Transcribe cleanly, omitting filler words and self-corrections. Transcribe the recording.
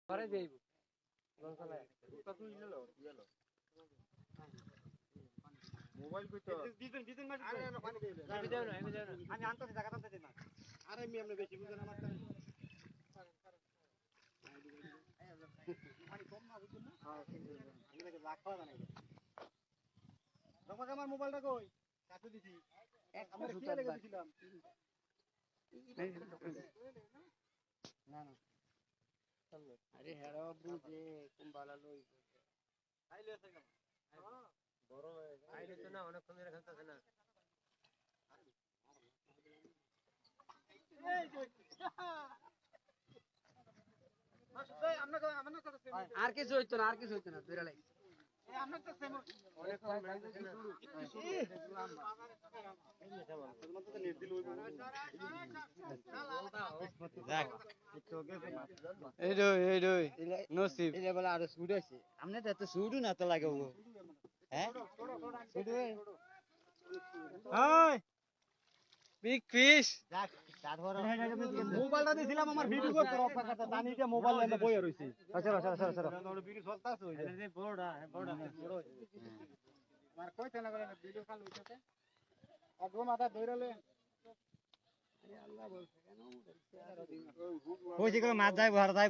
পরে দেইব মোবাইল কইতো দিদিন মাঝে আরে না পানি দেই আমি দেব না আমি আনতেছি জায়গা আনতে দিন না আরে আমি আপনি বেশি বুঝেন আমার পানি কম না বুঝুন না হ্যাঁ আমি লাগে লাখ খাওয়া না তোমাকে আমার মোবাইলটা কই কাছে দিছি আমরা কি লেগে দিছিলাম না না আরে হেরা বুঝে কুম্বালা লই আইলে আছে কেন বড় হয়ে আইলে তো না অনেকক্ষণ ধরে খেলতেছে না আর কিছু হইতো না ধরে লাই বিগ ফিশ মোবাইলটা দিছিলাম আমার ভিডিও করতে রপ্পা কথা জানি যে মোবাইল এনে বইয়া রইছি আচ্ছা ভিডিও চলতাছে ওই যে বড়টা বড় আমার কই তেনা করে ভিডিও কাল হইছে আগো মাথা ধইরালে আরে আল্লাহ বলছে কেন কইছি করে মাছ যায় বহার যায়